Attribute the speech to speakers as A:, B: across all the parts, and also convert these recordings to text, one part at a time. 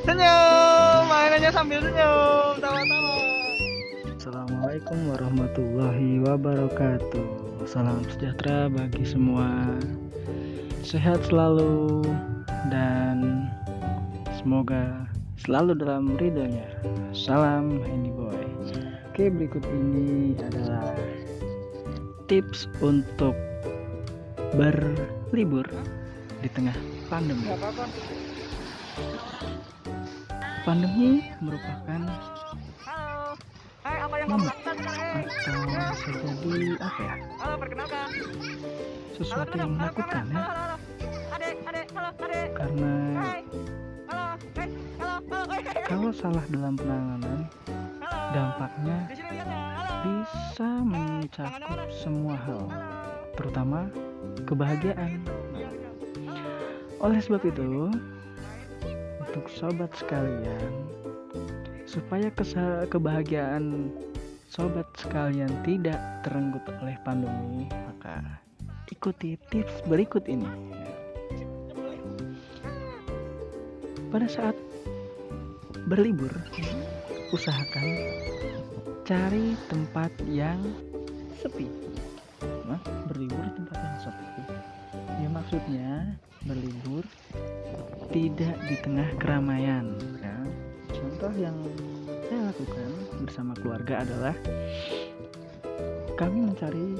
A: Senyum, mainannya sambil senyum, tawa-tawa.
B: Assalamualaikum warahmatullahi wabarakatuh. Salam sejahtera bagi semua. Sehat selalu dan semoga selalu dalam ridhonya. Salam Handy Boy. Oke, berikut ini adalah tips untuk berlibur di tengah pandemi. Pandemi merupakan
A: Halo, hai apa yang
B: momen
A: kamu lakukan sekarang?
B: atau bisa jadi apa ya,
A: Halo, perkenalkan.
B: sesuatu yang menakutkan ya,
A: Halo, adek, halo, adek.
B: karena
A: Hai, halo, halo.
B: kalau salah dalam penanganan,
A: Halo.
B: dampaknya
A: Di sini lihatnya, halo.
B: bisa mencakup semua hal, terutama kebahagiaan. Oleh sebab itu, untuk sobat sekalian, supaya kebahagiaan sobat sekalian tidak terenggut oleh pandemi, maka ikuti tips berikut ini. Pada saat berlibur, usahakan cari tempat yang sepi. Nah, berlibur di tempat yang sepi. Ya, maksudnya berlibur tidak di tengah keramaian. Ya. Contoh yang saya lakukan bersama keluarga adalah kami mencari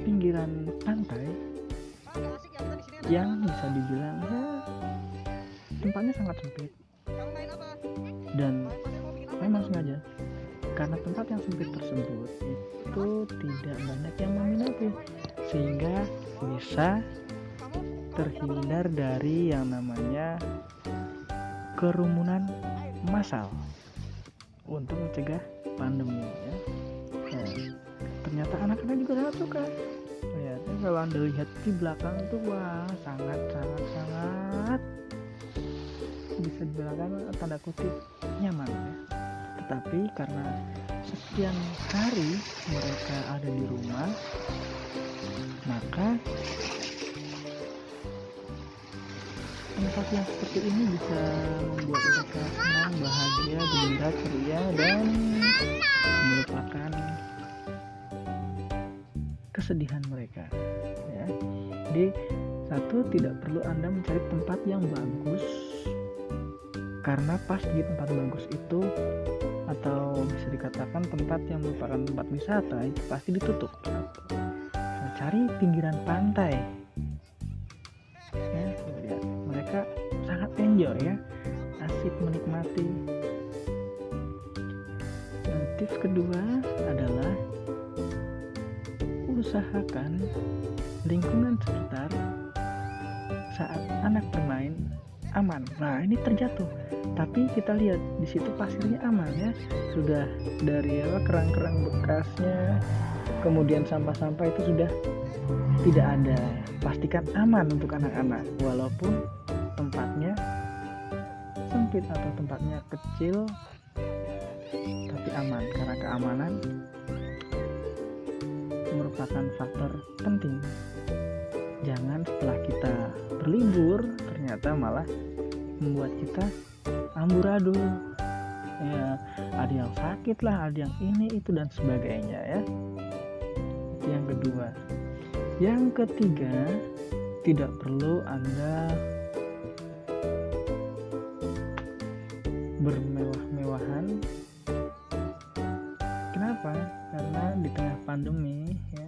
B: pinggiran pantai yang bisa dibilang ya tempatnya sangat sempit, dan memang sengaja karena tempat yang sempit tersebut itu tidak banyak yang meminati, sehingga bisa terhindar dari yang namanya kerumunan massal untuk mencegah pandemi ya. Nah, ternyata anak-anak juga sangat suka. Ya, kalau Anda lihat di belakang itu wah sangat bisa dibilang tanda kutip nyaman ya. Tetapi karena sekian hari mereka ada di rumah, maka tempat yang seperti ini bisa membuat mereka senang, bahagia, gembira, ceria, dan melupakan kesedihan mereka ya. Jadi satu, tidak perlu Anda mencari tempat yang bagus, karena pas di tempat bagus itu, atau bisa dikatakan tempat yang merupakan tempat wisata, itu pasti ditutup. Nah, cari pinggiran pantai ya, lihat mereka sangat enjoy ya, asik menikmati. Nah, tips kedua adalah usahakan lingkungan sekitar saat anak bermain aman. Nah, ini terjatuh, tapi kita lihat di situ pasirnya aman ya, sudah dari kerang-kerang bekasnya, kemudian sampah-sampah itu sudah tidak ada. Pastikan aman untuk anak-anak, walaupun tempatnya sempit atau tempatnya kecil, tapi aman, karena keamanan merupakan faktor penting. Jangan setelah kita berlibur ternyata malah membuat kita amburadul ya, ada yang sakit lah, ada yang ini itu dan sebagainya ya. Itu yang kedua. Yang ketiga, tidak perlu Anda bermewah-mewahan. Kenapa? Karena di tengah pandemi ya,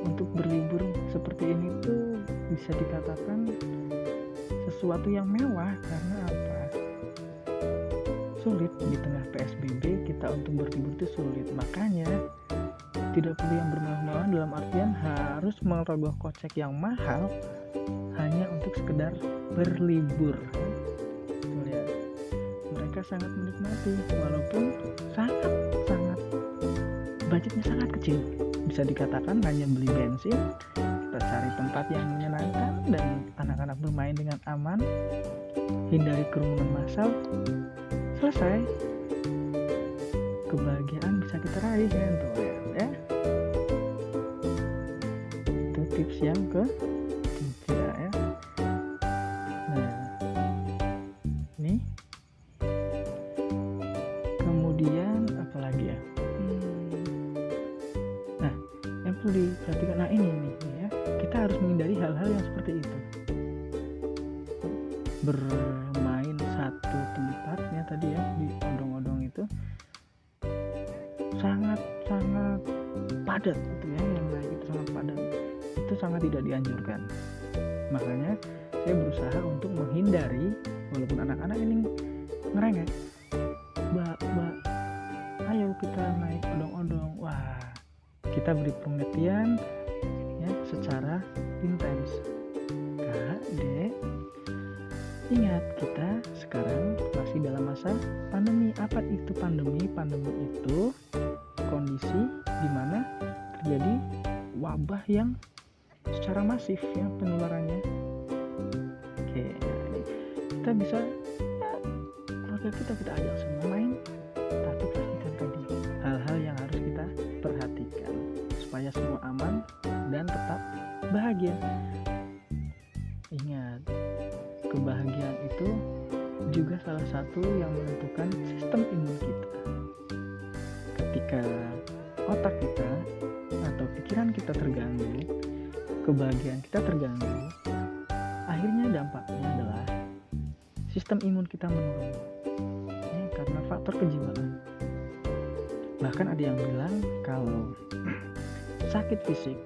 B: untuk berlibur seperti ini tuh bisa dikatakan sesuatu yang mewah. Karena apa? Sulit di tengah PSBB kita untuk berlibur itu sulit. Makanya tidak perlu yang bermewah-mewahan, dalam artian harus merogoh kocek yang mahal hanya untuk sekedar berlibur. Lihat, mereka sangat menikmati walaupun sangat budgetnya sangat kecil. Bisa dikatakan hanya beli bensin, kita cari tempat yang menyenangkan dan anak-anak bermain dengan aman, hindari kerumunan massal, selesai. Kebahagiaan bisa kita raih kan tuh ya. Itu tips yang ketiga ya. Nah, harus diperhatikan. Nah ini ya, kita harus menghindari hal-hal yang seperti itu. Bermain satu tempatnya tadi ya, di odong-odong itu sangat padat gitu ya, yang naik itu sangat padat, itu sangat tidak dianjurkan. Makanya saya berusaha untuk menghindari, walaupun anak-anak ini ngerengek, mbak, ayo kita naik odong-odong. Wah, kita beri pengertian ya secara intens. Kak, Dek, ingat kita sekarang masih dalam masa pandemi. Apa itu pandemi? Pandemi itu kondisi di mana terjadi wabah yang secara masif ya penularannya. Oke, nah ini kita bisa ya, keluarga kita ajak semua main, tapi pastikan tadi hal-hal yang harus kita perhatikan supaya semua aman dan tetap bahagia. Ingat, kebahagiaan itu juga salah satu yang menentukan sistem imun kita. Ketika otak kita atau pikiran kita terganggu, kebahagiaan kita terganggu, akhirnya dampaknya adalah sistem imun kita menurun ya, karena faktor kejiwaan. Bahkan ada yang bilang kalau sakit fisik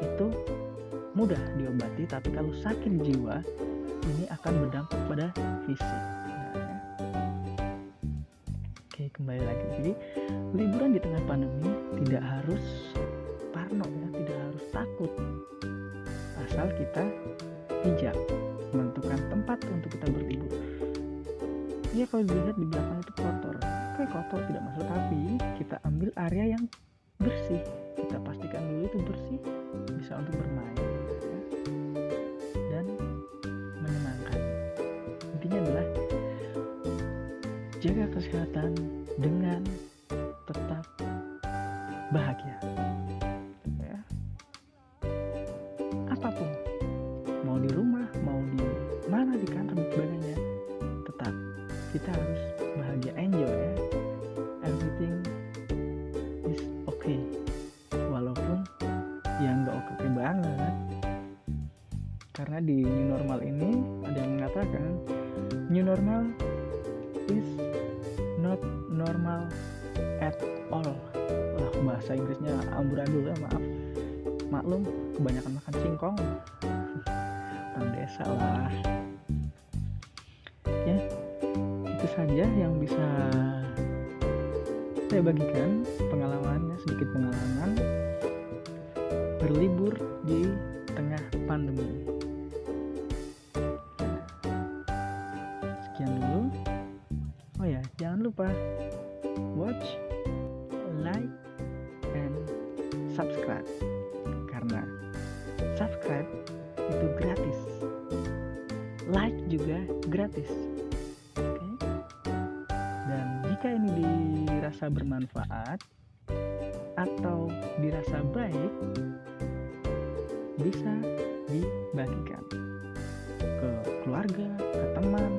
B: itu mudah diobati, tapi kalau sakit jiwa ini akan berdampak pada fisik. Nah, ya. Oke, kembali lagi. Jadi liburan di tengah pandemi tidak harus parno ya, tidak harus takut. Asal kita bijak menentukan tempat untuk kita berlibur. Ya kalau dilihat di belakang itu kotor, oke kotor tidak masalah, tapi kita ambil area yang bersih. Kita pastikan dulu itu bersih, bisa untuk bermain ya, dan menyenangkan. Intinya adalah jaga kesehatan dengan tetap bahagia ya. Apapun, mau di rumah, mau di mana, di kantor dan sebagainya, tetap kita harus bahagia, enjoy ya. Everything is okay, walaupun yang nggak oke banget. Karena di new normal ini ada yang mengatakan new normal is not normal at all. Wah, bahasa Inggrisnya amburadul ya, maklum kebanyakan makan singkong. Orang desa lah ya. Itu saja yang bisa saya bagikan, pengalamannya, sedikit pengalaman berlibur di tengah pandemi. Sekian dulu. Oh ya, jangan lupa watch, like, and subscribe, karena subscribe itu gratis, like juga gratis. Oke? Dan jika ini dirasa bermanfaat atau dirasa baik, bisa dibagikan ke keluarga, ke teman,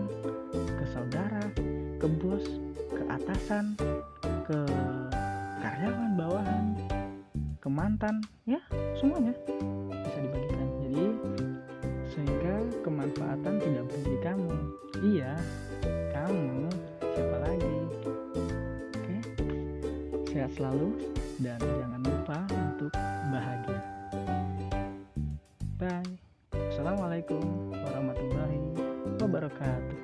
B: ke saudara, ke bos, ke atasan, ke karyawan bawahan, ke mantan, ya semuanya bisa dibagikan. Jadi sehingga kemanfaatan tidak berhenti di kamu. Iya, kamu, siapa lagi? Oke, sehat selalu dan jangan lupa untuk bahagia. Bye. Assalamualaikum warahmatullahi wabarakatuh.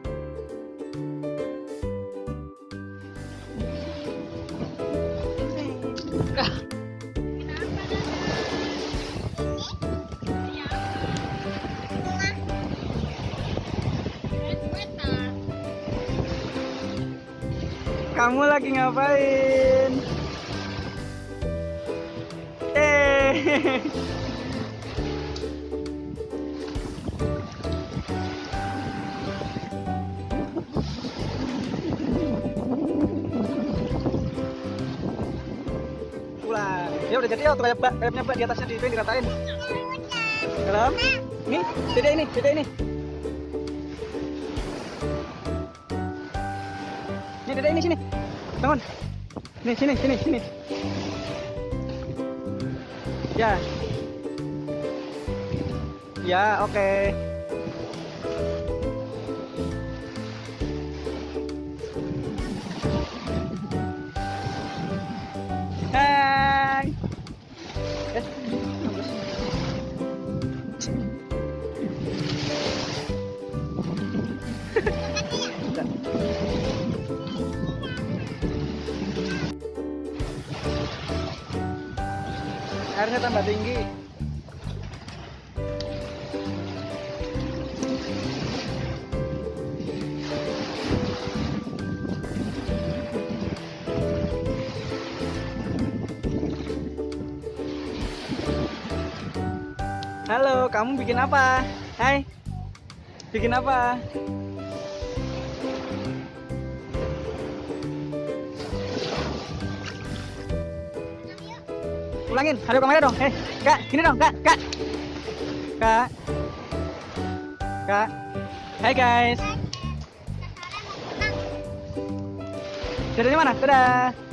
A: Kamu lagi ngapain? Pulang. Ya udah jadi ya, kayaknya Mbak di atasnya diratain. Dalam? Nih, dede ini. Nih dede ini sini. Bangun. Nih sini. Ya. Ya, oke. Hai. Airnya tambah tinggi. Halo, kamu bikin apa? Hai. Bikin apa? Ulangin, hadap kamera dong. Kak, gini dong, Kak. Kak. Hai guys. Dadanya mana? Dadah.